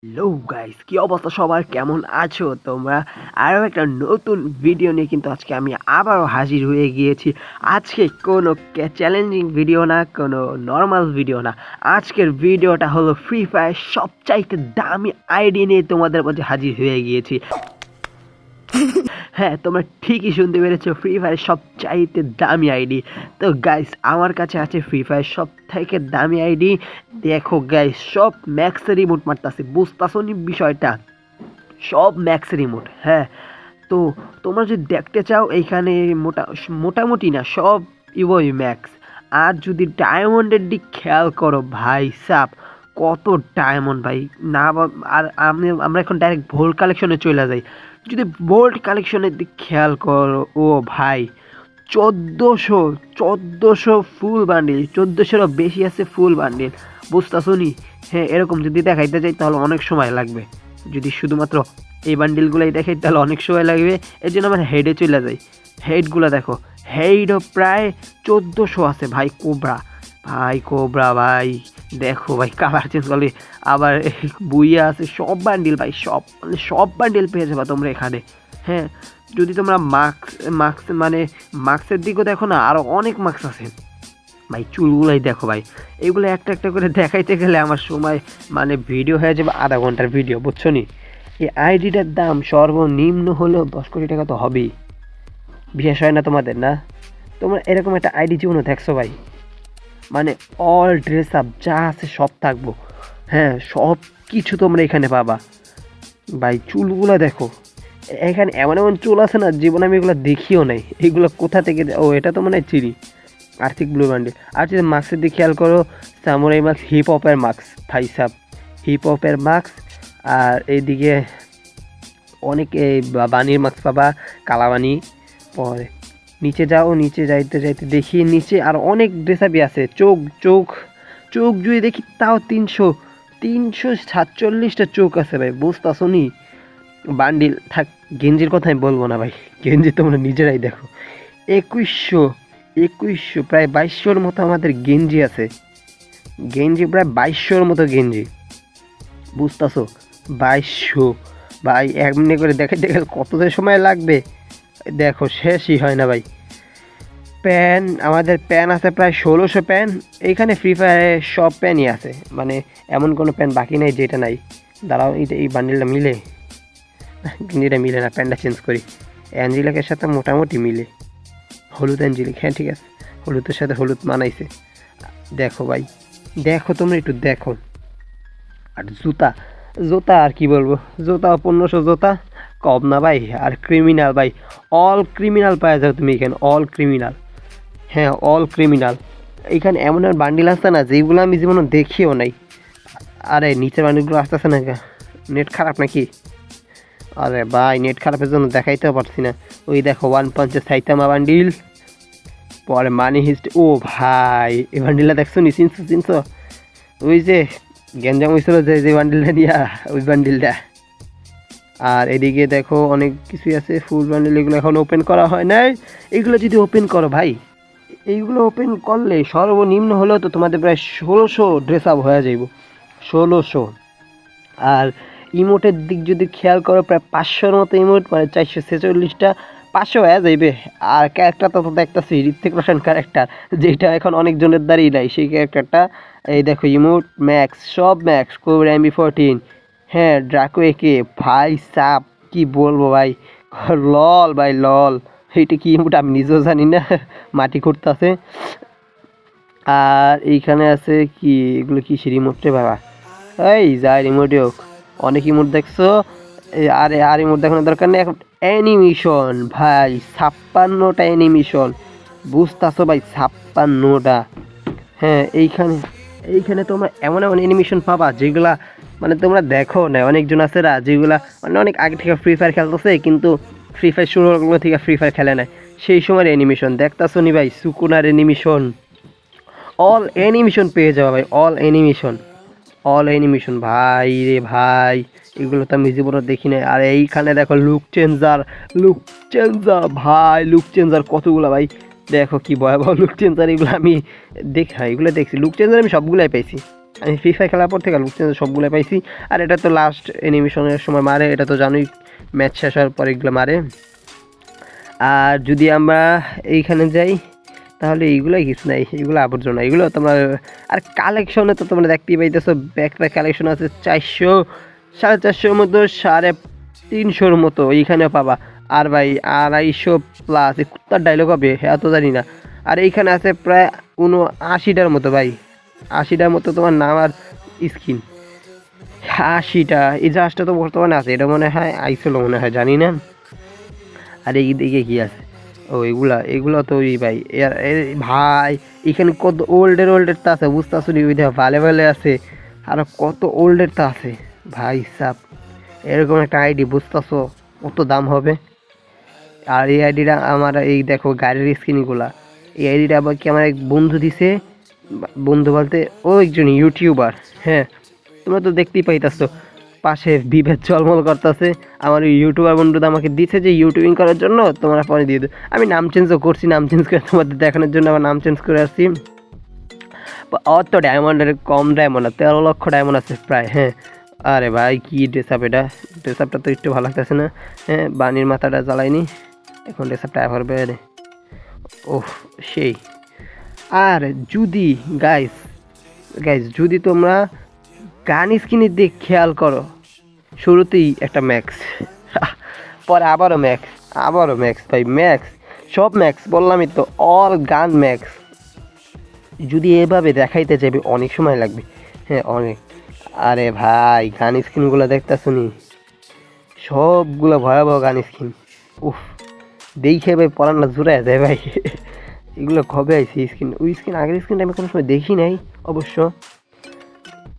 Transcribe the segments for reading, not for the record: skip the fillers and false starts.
Hello guys, কি অবস্থা সবার? কেমন আছো তোমরা? আরও একটা নতুন ভিডিও নিয়ে কিন্তু আজকে আমি আবারও হাজির হয়ে গিয়েছি। আজকে কোনো চ্যালেঞ্জিং ভিডিও না, কোনো নর্মাল ভিডিও না। আজকের ভিডিওটা হলো ফ্রি ফায়ার সবচাইতে দামি আইডি নিয়ে তোমাদের মাঝে হাজির হয়ে গিয়েছি। হ্যাঁ, তোমরা ঠিকই শুনতে পেরেছো, ফ্রি ফায়ার সবচাইতে দামি আইডি। তো গাইস, আমার কাছে আছে ফ্রি ফায়ার সব থেকে দামি আইডি। দেখো গাইস, সব ম্যাক্সের রিমোট মারতাছে, বুঝতেছো নি বিষয়টা? সব ম্যাক্সের রিমোট। হ্যাঁ, তো তোমরা যদি দেখতে চাও এইখানে মোটামুটি না, সব ইভোই ম্যাক্স। আর যদি ডায়মন্ডের দিক খেয়াল করো ভাই সাব, কত ডায়মন্ড ভাই! না আর আমরা এখন ডাইরেক্ট ভোল্ট কালেকশনে চলে যাই। যদি ভোল্ট কালেকশনের দিক খেয়াল করো, ও ভাই, 1400 ফুল বান্ডিল, 1400-এরও বেশি আছে ফুল বান্ডিল। বুঝতেছো নি? হ্যাঁ, এরকম যদি দেখাইতে যাই তাহলে অনেক সময় লাগবে। যদি শুধুমাত্র এই বান্ডিলগুলোই দেখাই তাহলে অনেক সময় লাগবে। এর জন্য আমার হেডে চলে যাই। হেডগুলো দেখো, হেডও প্রায় 1400 আছে ভাই। কোবরা ভাই, কোবরা ভাই, দেখো ভাই, কালার চেঞ্জ করলে আবার বুইয়া আছে। সব বান্ডিল ভাই, সব মানে সব বান্ডিল পেয়ে যাবা তোমরা এখানে। হ্যাঁ, যদি তোমরা মার্কসের দিকেও দেখো না, আরও অনেক মার্কস আছে ভাই। চুলগুলাই দেখো ভাই, এগুলো একটা একটা করে দেখাইতে গেলে আমার সময় মানে ভিডিও হয়ে যাবে আধা ঘন্টার ভিডিও, বুঝছো নি? এই আইডিটার দাম সর্বনিম্ন হলেও 10 কোটি টাকা তো হবেই। বিশ্বাস হয় না তোমাদের? না, তোমরা এরকম একটা আইডি জীবনে দেখছো ভাই? মানে অল ড্রেস আপ যা আছে সব থাকবো। হ্যাঁ, সব কিছু তোমরা এখানে পাবা ভাই। চুলগুলো দেখো, এখানে এমন এমন চুল আছে না, জীবনে আমি এগুলো দেখিও নাই। এগুলো কোথা থেকে? ও, এটা তো মনে হয় চিরি আর্থিক ব্লু বান্ডিল। আর যদি মাস্কের দিকে খেয়াল করো, সামুরাই মাস্ক, হিপ হপের মাস্ক ভাই সাব, হিপ হপের মাস্ক। আর এইদিকে অনেক বানির মাস্ক পাবা, কালাবানি। পরে নিচে যাও, নিচে যাইতে যাইতে দেখি নিচে আর অনেক ড্রেসাবি আছে। চোখ চোখ চোখ যদি দেখি তাও 347টা চোখ আছে ভাই, বুঝতেছো নি? বান্ডিল থাক, গেঞ্জির কথা আমি বলবো না ভাই, গেঞ্জি তোমরা নিজেরাই দেখো। 2100 প্রায় 2200-র মতো আমাদের গেঞ্জি আছে। গেঞ্জি প্রায় 2200-র মতো গেঞ্জি, বুঝতেছো? 2200 ভাই, এমনি করে দেখাইতে গেলে কত যে সময় লাগবে দেখো, শেষই হয় না ভাই। প্যান, আমাদের প্যান আছে প্রায় 1600 প্যান। এইখানে ফ্রি ফায়ারে সব প্যানই আছে, মানে এমন কোনো প্যান বাকি নেই যেটা নাই। দাঁড়াও, এই বান্ডিলটা মিলে, গেঞ্জিটা মিলে না, প্যানটা চেঞ্জ করি। অ্যাঞ্জিলাকের সাথে মোটামুটি মিলে, হলুদ অ্যাঞ্জিলিক। হ্যাঁ ঠিক আছে, হলুদের সাথে হলুদ মানাইছে। দেখো ভাই, দেখো তোমরা একটু দেখো। আর জুতা, জুতা আর কি বলবো, জুতা 1500 জুতা, কম না ভাই। আর ক্রিমিনাল ভাই, অল ক্রিমিনাল পাওয়া যাও তুমি এখানে, অল ক্রিমিনাল। হ্যাঁ, অল ক্রিমিনাল। এইখানে এমন এমন বান্ডিল আসছে না যেগুলো আমি জীবনে দেখিও নাই। আরে নিচের বান্ডিলগুলো আসতেছে না, নেট খারাপ নাকি? আরে ভাই, নেট খারাপের জন্য দেখাইতেও পারছি না। ওই দেখো 1 পাঞ্চের সাইতামা বান্ডিল। পরে মানি হিস্ট, ও ভাই, এই বান্ডিলটা দেখছো নি? চিনছো? ওই যে গ্যাঞ্জাম হয়েছিল যে বান্ডিলটা দিয়া, ওই বান্ডিলটা। আর এদিকে দেখো অনেক কিছুই আছে, ফুল বান্ডিল, এগুলো এখন ওপেন করা হয় নাই। এগুলো যদি ওপেন করো ভাই, এইগুলো ওপেন করলে সর্বনিম্ন হলেও তো তোমাদের প্রায় 1600 ড্রেস আপ হয়ে যাইব, 1600। আর ইমোটের দিক যদি খেয়াল করো, প্রায় 500-র মতো ইমোট, মানে 446টা, 500 হয়ে যাইবে। আর ক্যারেক্টার তো দেখতেছি ঋত্বিক রোশন ক্যারেক্টার, যেটা এখন অনেকজনের দ্বারই নাই, সেই ক্যারেক্টারটা। এই দেখো ইমোট ম্যাক্স, সব ম্যাক্স, কোবরা MB14। হ্যাঁ, ড্রাকো একে ভাই সাপ, কি বলবো ভাই, লল ভাই লল। এইটা কি ইমোট আমি নিজেও জানি না, মাটি করতেছে। আর এইখানে আছে কি, এগুলো কি রিমোট রে বাবা? এই যা রিমোট হোক, অনেক ইমোট দেখছো। আরে আর ইমোট দেখানোর দরকার নেই এখন। অ্যানিমেশন ভাই, 56টা অ্যানিমেশন, বুঝতেছো ভাই? 56টা। হ্যাঁ, এইখানে এইখানে তোমরা এমন এমন অ্যানিমেশন পাবা যেগুলা মানে তোমরা দেখো না। অনেকজন আছে না যেগুলা মানে অনেক আগে থেকে ফ্রি ফায়ার খেলতেছে, কিন্তু ফ্রি ফায়ার শুরু হলো থেকে ফ্রি ফায়ার খেলে না, সেই সময়ের অ্যানিমেশন দেখতেছো নি ভাই? সুকুনার অ্যানিমেশন, অল অ্যানিমেশন পেয়ে যাওয়া ভাই, অল অ্যানিমেশন, অল অ্যানিমেশন ভাই রে ভাই। এগুলো তো আমি জীবনে দেখি নাই। আর এইখানে দেখো লুক চেঞ্জার, লুক চেঞ্জার ভাই, লুক চেঞ্জার কতগুলো ভাই, দেখো কি ভয়াবহ লুক চেঞ্জার। এগুলো আমি হ্যাঁ, এগুলো দেখছি, লুক চেঞ্জার আমি সবগুলাই পাইছি। আমি ফ্রি ফায়ার খেলার পর থেকে লুটস সবগুলো পাইছি। আর এটা তো লাস্ট অ্যানিমেশনের সময় মারে, এটা তো জানোই, ম্যাচ শেষ হওয়ার পর এগুলো মারে। আর যদি আমরা এইখানে যাই তাহলে এইগুলোই কিছু নাই, এগুলো আবর্জনা, এগুলো তোমরা। আর কালেকশনে তো তোমরা দেখতেই পাইতেছো, ব্যাকপ্যাক কালেকশন আছে 400, 450 মতো, 350 মতো এইখানেও পাবা। আর ভাই 250 প্লাস, কুত্তার ডায়লগ হবে হ্যাঁ তো জানি না। আর এইখানে আছে প্রায় 79টার মতো ভাই, 80টার মতো তোমার নাম আর স্কিন। 80টা, এই জাহাজটা তো বর্তমানে আছে, এটা মনে হয় আইসল মনে হয়, জানি না। আর এই দিকে কি আছে, ও এগুলা তো ওই ভাই ভাই এখানে কত ওল্ডের তা আছে, বুঝতে আসুন ওই দেখা ভালে ভালে আছে, আর কত ওল্ডের তা আছে ভাই সাপ। এরকম একটা আইডি বুঝতেছো কত দাম হবে। আর এই আইডিটা আমার, এই দেখো গাড়ির স্ক্রিনগুলা, এই আইডিটা আবার কি আমার এক বন্ধু দিছে, বন্ধু বলতে ও একজন ইউটিউবার। হ্যাঁ তোমরা তো দেখতেই পাইতেছো পাশে বিভেদ চলমল করতেছে। আমার ইউটিউবার বন্ধুটা আমাকে দিছে যে ইউটিউবিং করার জন্য তোমরা পরে দিয়ে দেবো। আমি নাম চেঞ্জও করছি, নাম চেঞ্জ করে তোমাদের দেখানোর জন্য আমার নাম চেঞ্জ করে আসছি। অত ডায়মন্ডের কম ডায়মন্ড না, 13 লক্ষ ডায়মন্ড আছে প্রায়। হ্যাঁ আরে ভাই কি ড্রেস আপ, এটা ড্রেস আপটা তো একটু ভালো লাগতেছে না। হ্যাঁ বানির মাথাটা জ্বালাইনি, এখন ড্রেস আপটা হবে। ওহ সেই। আর যদি গাইস যদি তোমরা গান স্কিনের দিক খেয়াল করো, শুরুতেই একটা ম্যাক্স, পরে আবারও ম্যাক্স ভাই, ম্যাক্স সব ম্যাক্স বললামই তো, অল গান ম্যাক্স। যদি এভাবে দেখাইতে যাবে অনেক সময় লাগবে, হ্যাঁ অনেক। আরে ভাই গান স্কিনগুলো দেখতে শুনি, সবগুলো ভয়াবহ গান স্কিন। উফ দেখে ভাই পড়ানো জোড়ায় যায় ভাই। এগুলো কবে আইসি স্কিন, ওই স্কিন আগের স্কিনটা আমি কোনো সময় দেখি নাই অবশ্য।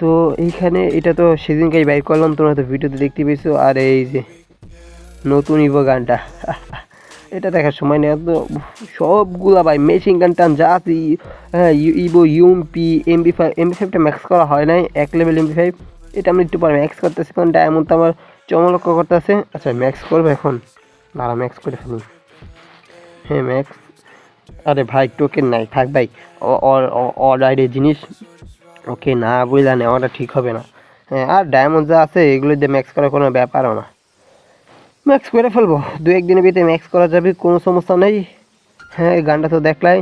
তো এইখানে এটা তো সেদিনকেই বাইর করলাম, তোমরা তো ভিডিওতে দেখতে পেয়েছো। আর এই যে নতুন ইভো গানটা, এটা দেখার সময় নেই তো, সবগুলা ভাই মেশিন গান টান যা আছে। হ্যাঁ ইভো ইউএমপি এমবি ফাইভটা ম্যাক্স করা হয় নাই, 1 লেভেল এমবি5, এটা আমি একটু পরে ম্যাক্স করতেছি, কারণ ডায়মন্ড তো আমার চমলক্ষ করতেছে। আচ্ছা ম্যাক্স করবো এখন, দাঁড়া ম্যাক্স করে ফেলি। হ্যাঁ ম্যাক্স, আরে ভাই টোকেন নাই, থাক ভাই, অর্ডারের জিনিস ওকে না বুঝলা নেওয়াটা ঠিক হবে না। হ্যাঁ আর ডায়মন্ড যা আছে এগুলো দিয়ে ম্যাক্স করার কোনো ব্যাপারও না, ম্যাক্স করে ফেলবো 2-1 দিনের ভিতরে ম্যাক্স করা যাবে, কোনো সমস্যা নেই। হ্যাঁ এই গানটা তো দেখলাই,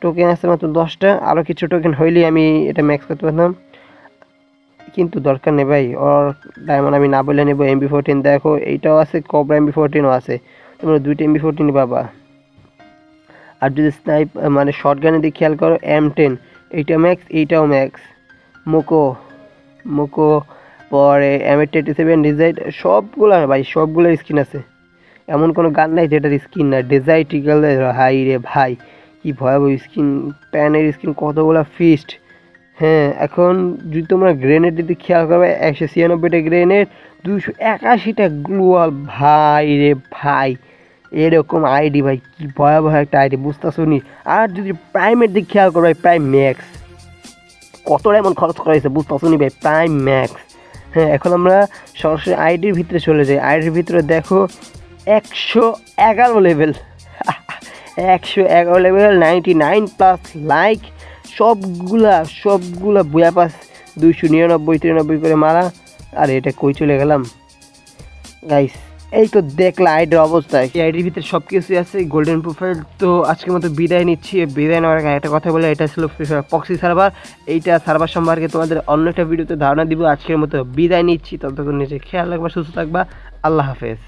টোকেন আছে মাত্র 10টা, আরও কিছু টোকেন হইলেই আমি এটা ম্যাক্স করতে পারতাম, কিন্তু দরকার নেই ভাই। ওর ডায়মন্ড আমি না বলে নেবো। MB14 দেখো এইটাও আছে, কবরা MB14ও আছে, তোমরা 2টা MB14 পাবা। আর যদি স্নাইপ মানে শর্ট গানের দিকে খেয়াল করো, M10 এইটা ম্যাক্স, এইটাও ম্যাক্স। মোকো পরে M87 ডিজাইট, সবগুলো ভাই সবগুলোর স্কিন আছে, এমন কোনো গান নাই যেটার স্কিন না। ডিজাইট ইকালের হাই রে ভাই, কি ভয়াবহ স্কিন, প্যানের স্কিন কতগুলো ফিস্ট। হ্যাঁ এখন যদি তোমরা গ্রেনেড দিতে খেয়াল করবে, 196টা গ্রেনেড, 281টা গ্লুয়াল, ভাই রে ভাই এরকম আইডি ভাই, কি ভয়াবহ একটা আইডি বুঝতেছো নি। আর যদি প্রাইমের দিক খেয়াল করো ভাই, প্রাইম ম্যাক্স, কত এমন খরচ করা হয়েছে বুঝতেছো নি ভাই, প্রাইম ম্যাক্স। হ্যাঁ এখন আমরা সরাসরি আইডির ভিতরে চলে যাই, আইডির ভিতরে দেখো 111 লেভেল, 111 লেভেল, 99 প্লাস লাইক, সবগুলা বইয়া পাস, 299 করে মারা। আর এটা কই চলে গেলাম গাইস, এই তো দেখলা আইডির অবস্থা। এই আইডির ভিতরে সব কিছুই আছে, গোল্ডেন প্রোফাইল। তো আজকের মতো বিদায় নিচ্ছি, বিদায় নেওয়ার আগে একটা কথা বলে, এটা ছিল পক্সি সার্ভার, এইটা সার্ভার সম্পর্কে তোমাদের অন্য একটা ভিডিওতে ধারণা দিব। আজকের মতো বিদায় নিচ্ছি, ততক্ষণ নিজে খেয়াল রাখবা, সুস্থ থাকবা, আল্লাহ হাফেজ।